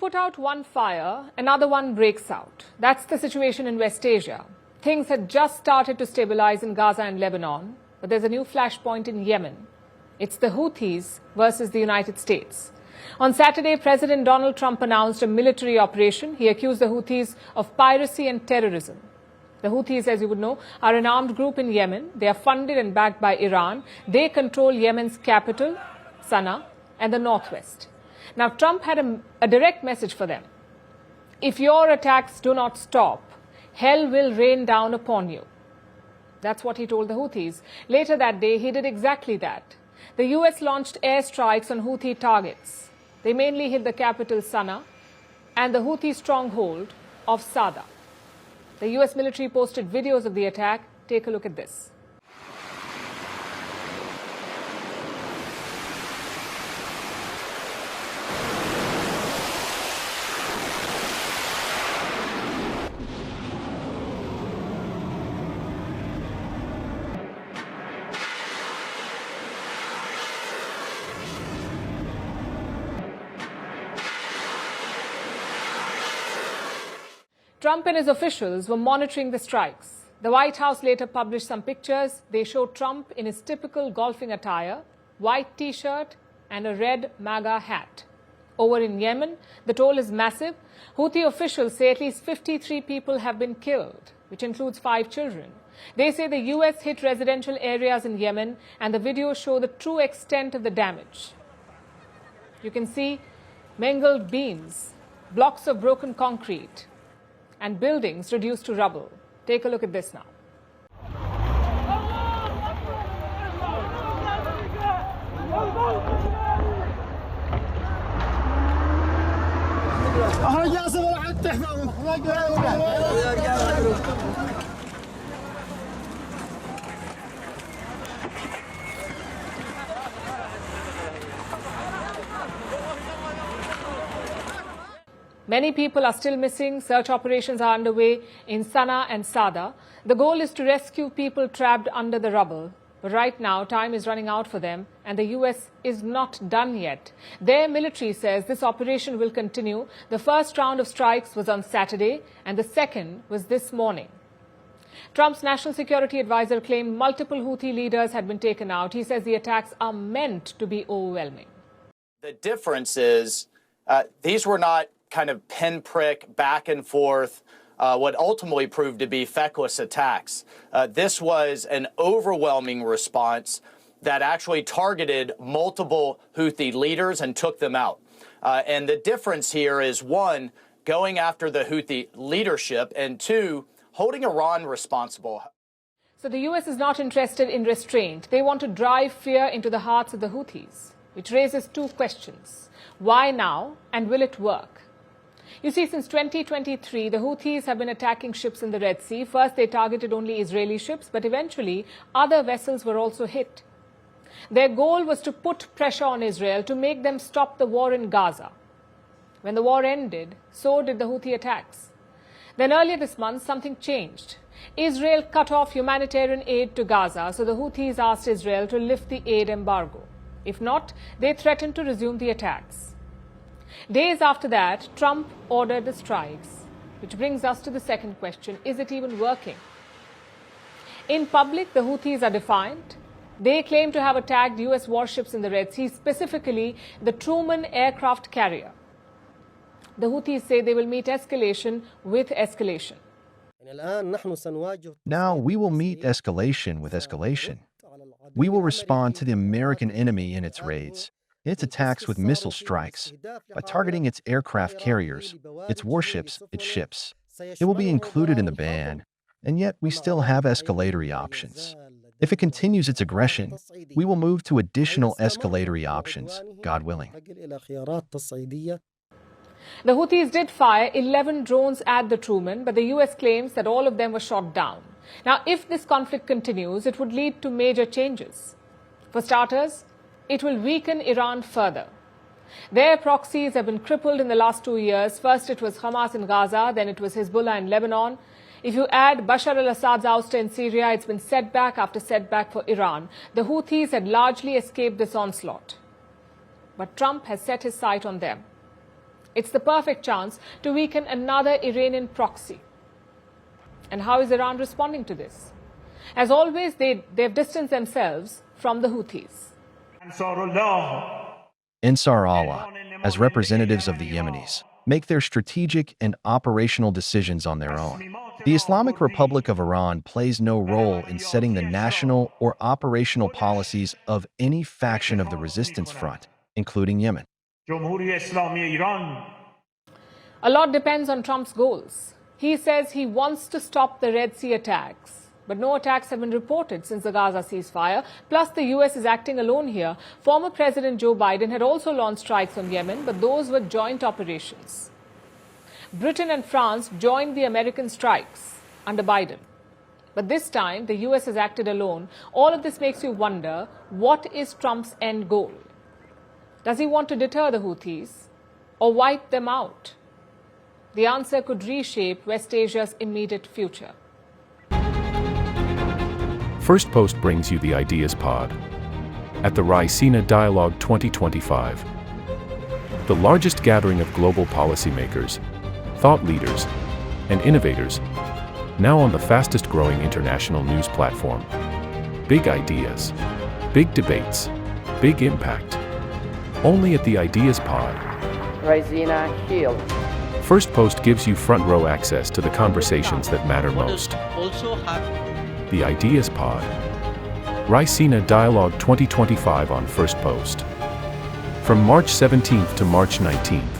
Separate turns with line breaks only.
put out one fire, another one breaks out. That's the situation in West Asia. Things had just started to stabilize in Gaza and Lebanon, but there's a new flashpoint in Yemen. It's the Houthis versus the United States. On Saturday, President Donald Trump announced a military operation. He accused the Houthis of piracy and terrorism. The Houthis, as you would know, are an armed group in Yemen. They are funded and backed by Iran. They control Yemen's capital, Sana'a, and the northwest. Now, Trump had a direct message for them. If your attacks do not stop, hell will rain down upon you. That's what he told the Houthis. Later that day, he did exactly that. The US launched airstrikes on Houthi targets. They mainly hit the capital, Sana'a, and the Houthi stronghold of Sada. The US military posted videos of the attack. Take a look at this. Trump and his officials were monitoring the strikes. The White House later published some pictures. They showed Trump in his typical golfing attire, white T-shirt and a red MAGA hat. Over in Yemen, the toll is massive. Houthi officials say at least 53 people have been killed, which includes 5 children. They say the US hit residential areas in Yemen, and the videos show the true extent of the damage. You can see mangled beams, blocks of broken concrete, and buildings reduced to rubble. Take a look at this now. Many people are still missing. Search operations are underway in Sana'a and Sada. The goal is to rescue people trapped under the rubble. But right now, time is running out for them, and the US is not done yet. Their military says this operation will continue. The first round of strikes was on Saturday, and the second was this morning. Trump's national security advisor claimed multiple Houthi leaders had been taken out. He says the attacks are meant to be overwhelming.
The difference is these were not kind of pinprick, back and forth, what ultimately proved to be feckless attacks. This was an overwhelming response that actually targeted multiple Houthi leaders and took them out. And the difference here is, one, going after the Houthi leadership, and two, holding Iran responsible.
So the US is not interested in restraint. They want to drive fear into the hearts of the Houthis, which raises 2 questions. Why now, and will it work? You see, since 2023, the Houthis have been attacking ships in the Red Sea. First, they targeted only Israeli ships, but eventually other vessels were also hit. Their goal was to put pressure on Israel to make them stop the war in Gaza. When the war ended, so did the Houthi attacks. Then earlier this month, something changed. Israel cut off humanitarian aid to Gaza, so the Houthis asked Israel to lift the aid embargo. If not, they threatened to resume the attacks. Days after that, Trump ordered the strikes, which brings us to the second question. Is it even working? In public, the Houthis are defiant. They claim to have attacked US warships in the Red Sea, specifically the Truman aircraft carrier. The Houthis say they will meet escalation with escalation.
Now we will meet escalation with escalation. We will respond to the American enemy in its raids, its attacks with missile strikes, by targeting its aircraft carriers, its warships, its ships. It will be included in the ban, and yet we still have escalatory options. If it continues its aggression, we will move to additional escalatory options, God willing.
The Houthis did fire 11 drones at the Truman, but the US claims that all of them were shot down. Now, if this conflict continues, it would lead to major changes. For starters, it will weaken Iran further. Their proxies have been crippled in the last 2 years. First it was Hamas in Gaza, then it was Hezbollah in Lebanon. If you add Bashar al-Assad's ouster in Syria, it's been setback after setback for Iran. The Houthis had largely escaped this onslaught. But Trump has set his sight on them. It's the perfect chance to weaken another Iranian proxy. And how is Iran responding to this? As always, they've distanced themselves from the Houthis.
Ansar Allah, as representatives of the Yemenis, make their strategic and operational decisions on their own. The Islamic Republic of Iran plays no role in setting the national or operational policies of any faction of the resistance front, including Yemen.
A lot depends on Trump's goals. He says he wants to stop the Red Sea attacks, but no attacks have been reported since the Gaza ceasefire. Plus, the US is acting alone here. Former President Joe Biden had also launched strikes on Yemen, but those were joint operations. Britain and France joined the American strikes under Biden. But this time, the US has acted alone. All of this makes you wonder, what is Trump's end goal? Does he want to deter the Houthis or wipe them out? The answer could reshape West Asia's immediate future.
Firstpost brings you the Ideas Pod at the Raisina Dialogue 2025, the largest gathering of global policymakers, thought leaders, and innovators, now on the fastest-growing international news platform. Big ideas, big debates, big impact. Only at the Ideas Pod.
Raisina Hill.
Firstpost gives you front-row access to the conversations that matter most. The Ideas Pod. Raisina Dialogue 2025 on Firstpost. From March 17th to March 19th.